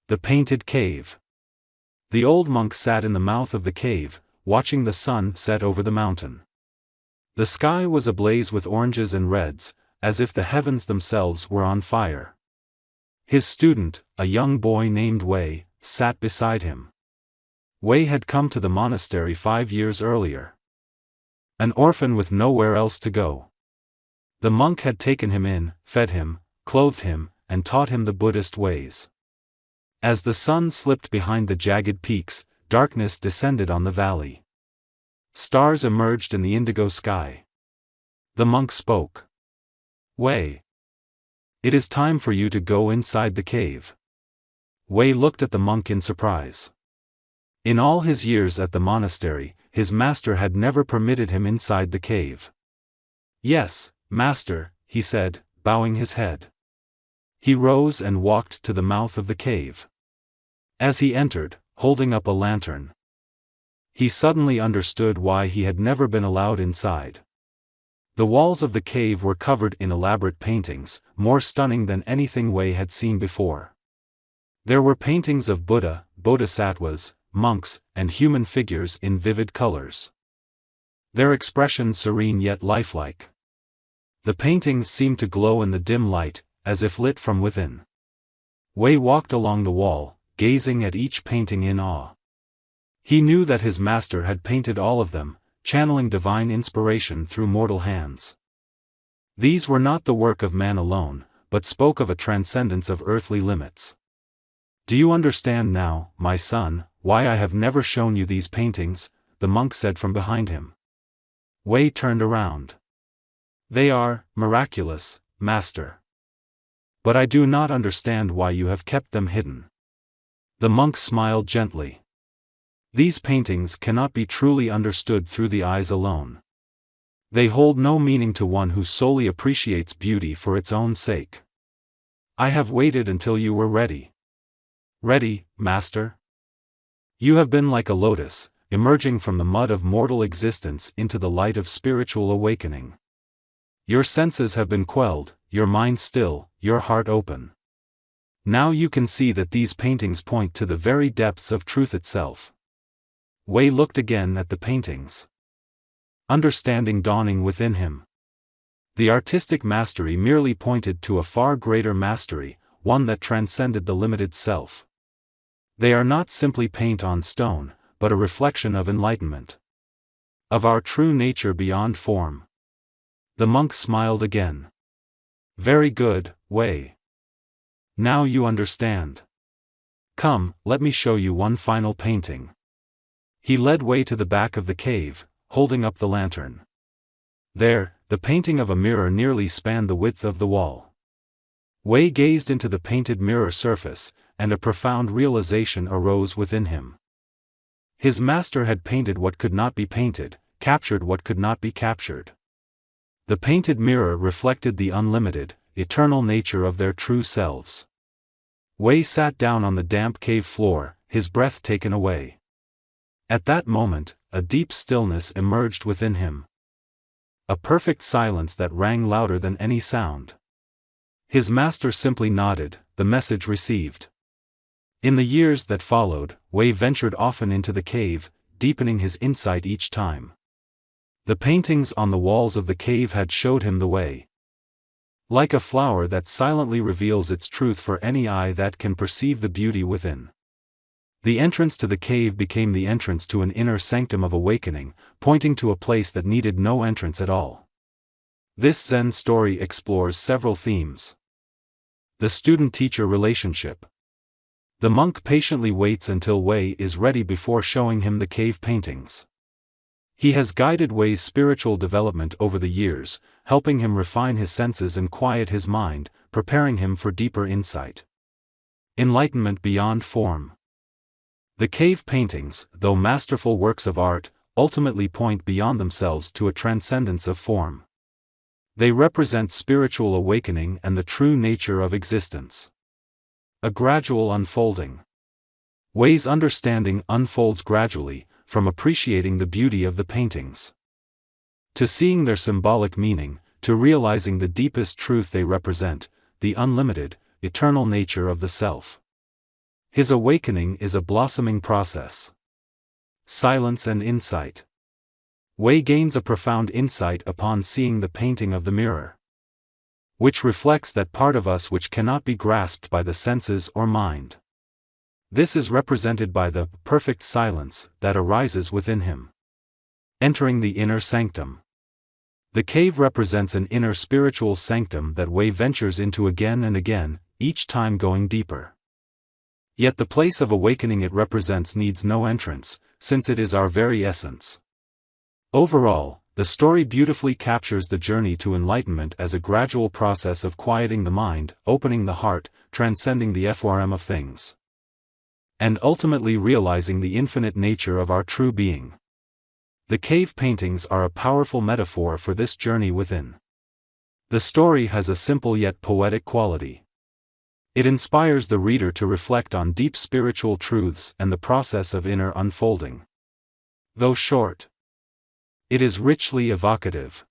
The Painted Cave. The old monk sat in the mouth of the cave, watching the sun set over the mountain. The sky was ablaze with oranges and reds, as if the heavens themselves were on fire. His student, a young boy named Wei, sat beside him. Wei had come to the monastery 5 years earlier. An orphan with nowhere else to go. The monk had taken him in, fed him, clothed him, and taught him the Buddhist ways. As the sun slipped behind the jagged peaks, darkness descended on the valley. Stars emerged in the indigo sky. The monk spoke. Wei. It is time for you to go inside the cave. Wei looked at the monk in surprise. In all his years at the monastery, his master had never permitted him inside the cave. Yes, master, he said, bowing his head. He rose and walked to the mouth of the cave. As he entered, holding up a lantern, he suddenly understood why he had never been allowed inside. The walls of the cave were covered in elaborate paintings, more stunning than anything Wei had seen before. There were paintings of Buddha, bodhisattvas, monks, and human figures in vivid colors. Their expression serene yet lifelike. The paintings seemed to glow in the dim light, as if lit from within. Wei walked along the wall, gazing at each painting in awe. He knew that his master had painted all of them, channeling divine inspiration through mortal hands. These were not the work of man alone, but spoke of a transcendence of earthly limits. Do you understand now, my son, why I have never shown you these paintings? The monk said from behind him. Wei turned around. They are miraculous, master. But I do not understand why you have kept them hidden. The monk smiled gently. These paintings cannot be truly understood through the eyes alone. They hold no meaning to one who solely appreciates beauty for its own sake. I have waited until you were ready. Ready, master? You have been like a lotus, emerging from the mud of mortal existence into the light of spiritual awakening. Your senses have been quelled, your mind still, your heart open. Now you can see that these paintings point to the very depths of truth itself. Wei looked again at the paintings. Understanding dawning within him. The artistic mastery merely pointed to a far greater mastery, one that transcended the limited self. They are not simply paint on stone, but a reflection of enlightenment. Of our true nature beyond form. The monk smiled again. Very good, Wei. Now you understand. Come, let me show you one final painting. He led Wei to the back of the cave, holding up the lantern. There, the painting of a mirror nearly spanned the width of the wall. Wei gazed into the painted mirror surface, and a profound realization arose within him. His master had painted what could not be painted, captured what could not be captured. The painted mirror reflected the unlimited, eternal nature of their true selves. Wei sat down on the damp cave floor, his breath taken away. At that moment, a deep stillness emerged within him. A perfect silence that rang louder than any sound. His master simply nodded, the message received. In the years that followed, Wei ventured often into the cave, deepening his insight each time. The paintings on the walls of the cave had showed him the way. Like a flower that silently reveals its truth for any eye that can perceive the beauty within. The entrance to the cave became the entrance to an inner sanctum of awakening, pointing to a place that needed no entrance at all. This Zen story explores several themes. The student-teacher relationship. The monk patiently waits until Wei is ready before showing him the cave paintings. He has guided Wei's spiritual development over the years, helping him refine his senses and quiet his mind, preparing him for deeper insight. Enlightenment beyond form. The cave paintings, though masterful works of art, ultimately point beyond themselves to a transcendence of form. They represent spiritual awakening and the true nature of existence. A gradual unfolding. Wei's understanding unfolds gradually, from appreciating the beauty of the paintings, to seeing their symbolic meaning, to realizing the deepest truth they represent, the unlimited, eternal nature of the self. His awakening is a blossoming process. Silence and insight. Wei gains a profound insight upon seeing the painting of the mirror, which reflects that part of us which cannot be grasped by the senses or mind. This is represented by the perfect silence that arises within him. Entering the inner sanctum. The cave represents an inner spiritual sanctum that Wei ventures into again and again, each time going deeper. Yet the place of awakening it represents needs no entrance, since it is our very essence. Overall, the story beautifully captures the journey to enlightenment as a gradual process of quieting the mind, opening the heart, transcending the form of things, and ultimately realizing the infinite nature of our true being. The cave paintings are a powerful metaphor for this journey within. The story has a simple yet poetic quality. It inspires the reader to reflect on deep spiritual truths and the process of inner unfolding. Though short, it is richly evocative.